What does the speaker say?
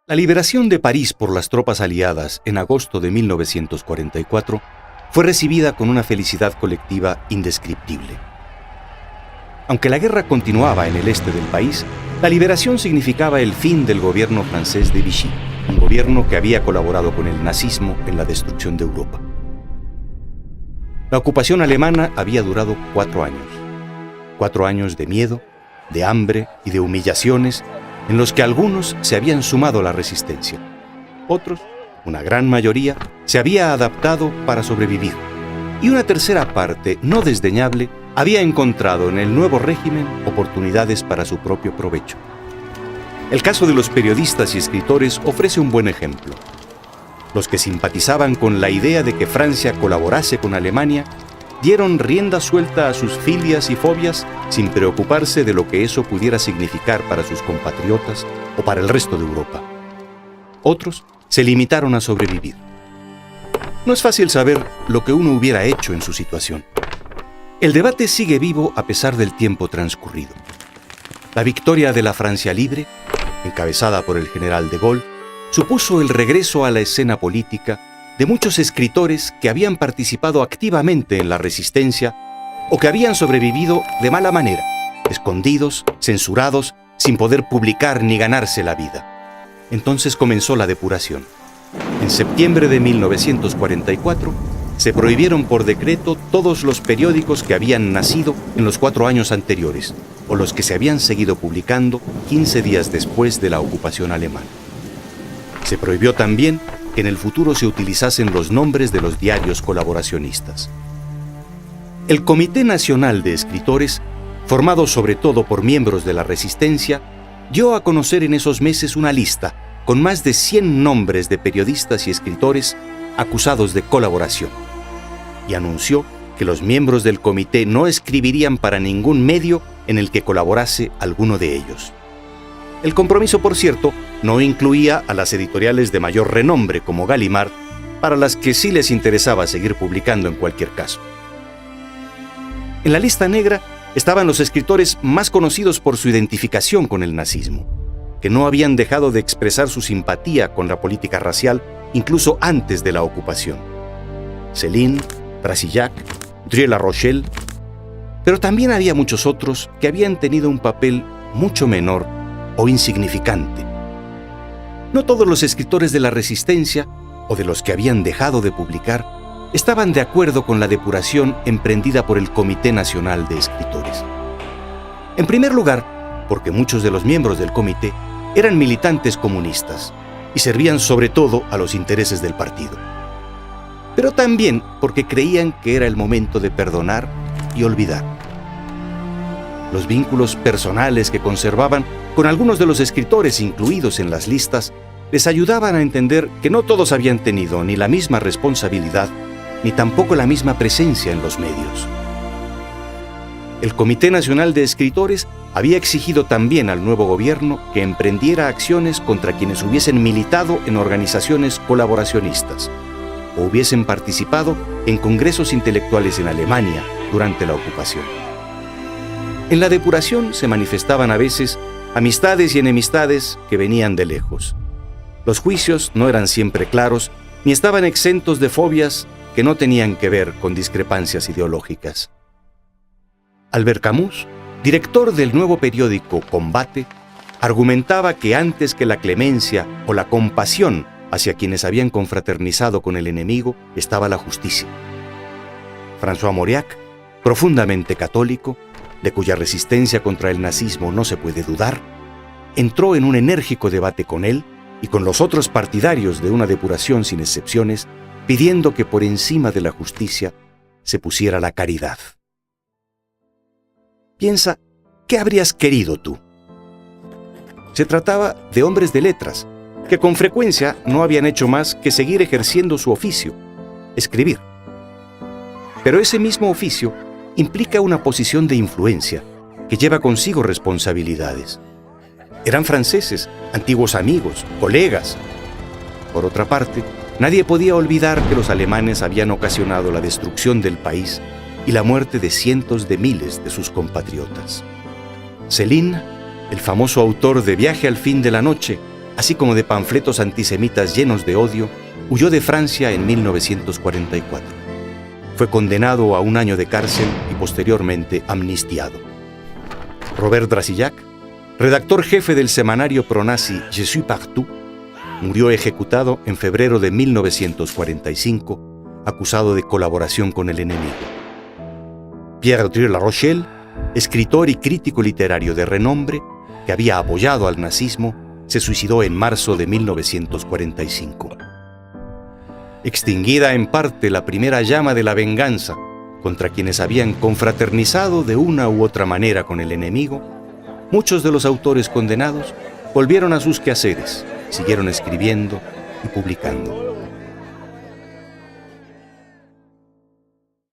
La liberación de París por las tropas aliadas en agosto de 1944 fue recibida con una felicidad colectiva indescriptible. Aunque la guerra continuaba en el este del país, la liberación significaba el fin del gobierno francés de Vichy, un gobierno que había colaborado con el nazismo en la destrucción de Europa. La ocupación alemana había durado 4 años. 4 años de miedo, de hambre y de humillaciones, en los que algunos se habían sumado a la resistencia. Otros, una gran mayoría, se había adaptado para sobrevivir. Y una tercera parte, no desdeñable, había encontrado en el nuevo régimen oportunidades para su propio provecho. El caso de los periodistas y escritores ofrece un buen ejemplo. Los que simpatizaban con la idea de que Francia colaborase con Alemania dieron rienda suelta a sus filias y fobias sin preocuparse de lo que eso pudiera significar para sus compatriotas o para el resto de Europa. Otros se limitaron a sobrevivir. No es fácil saber lo que uno hubiera hecho en su situación. El debate sigue vivo a pesar del tiempo transcurrido. La victoria de la Francia libre, encabezada por el general de Gaulle, supuso el regreso a la escena política de muchos escritores que habían participado activamente en la resistencia o que habían sobrevivido de mala manera, escondidos, censurados, sin poder publicar ni ganarse la vida. Entonces comenzó la depuración. En septiembre de 1944 se prohibieron por decreto todos los periódicos que habían nacido en los 4 años anteriores o los que se habían seguido publicando 15 días después de la ocupación alemana. Se prohibió también que en el futuro se utilizasen los nombres de los diarios colaboracionistas. El Comité Nacional de Escritores, formado sobre todo por miembros de la Resistencia, dio a conocer en esos meses una lista con más de 100 nombres de periodistas y escritores acusados de colaboración, y anunció que los miembros del comité no escribirían para ningún medio en el que colaborase alguno de ellos. El compromiso, por cierto, no incluía a las editoriales de mayor renombre como Gallimard, para las que sí les interesaba seguir publicando en cualquier caso. En la lista negra estaban los escritores más conocidos por su identificación con el nazismo, que no habían dejado de expresar su simpatía con la política racial incluso antes de la ocupación. Céline, Brasillac, Drieux-La Rochelle, pero también había muchos otros que habían tenido un papel mucho menor o insignificante. No todos los escritores de la Resistencia, o de los que habían dejado de publicar, estaban de acuerdo con la depuración emprendida por el Comité Nacional de Escritores. En primer lugar, porque muchos de los miembros del comité eran militantes comunistas y servían sobre todo a los intereses del partido. Pero también porque creían que era el momento de perdonar y olvidar. Los vínculos personales que conservaban con algunos de los escritores incluidos en las listas les ayudaban a entender que no todos habían tenido ni la misma responsabilidad ni tampoco la misma presencia en los medios. El Comité Nacional de Escritores había exigido también al nuevo gobierno que emprendiera acciones contra quienes hubiesen militado en organizaciones colaboracionistas o hubiesen participado en congresos intelectuales en Alemania durante la ocupación. En la depuración se manifestaban a veces amistades y enemistades que venían de lejos. Los juicios no eran siempre claros ni estaban exentos de fobias que no tenían que ver con discrepancias ideológicas. Albert Camus, director del nuevo periódico Combate, argumentaba que antes que la clemencia o la compasión hacia quienes habían confraternizado con el enemigo estaba la justicia. François Mauriac, profundamente católico, de cuya resistencia contra el nazismo no se puede dudar, entró en un enérgico debate con él y con los otros partidarios de una depuración sin excepciones, pidiendo que por encima de la justicia se pusiera la caridad. Piensa, ¿qué habrías querido tú? Se trataba de hombres de letras, que con frecuencia no habían hecho más que seguir ejerciendo su oficio, escribir. Pero ese mismo oficio implica una posición de influencia que lleva consigo responsabilidades. Eran franceses, antiguos amigos, colegas. Por otra parte, nadie podía olvidar que los alemanes habían ocasionado la destrucción del país y la muerte de cientos de miles de sus compatriotas. Céline, el famoso autor de Viaje al fin de la noche, así como de panfletos antisemitas llenos de odio, huyó de Francia en 1944. Fue condenado a 1 año de cárcel y posteriormente amnistiado. Robert Brasillac, redactor jefe del semanario pronazi Je suis partout, murió ejecutado en febrero de 1945, acusado de colaboración con el enemigo. Pierre de La Rochelle, escritor y crítico literario de renombre, que había apoyado al nazismo, se suicidó en marzo de 1945. Extinguida en parte la primera llama de la venganza contra quienes habían confraternizado de una u otra manera con el enemigo, muchos de los autores condenados volvieron a sus quehaceres, siguieron escribiendo y publicando.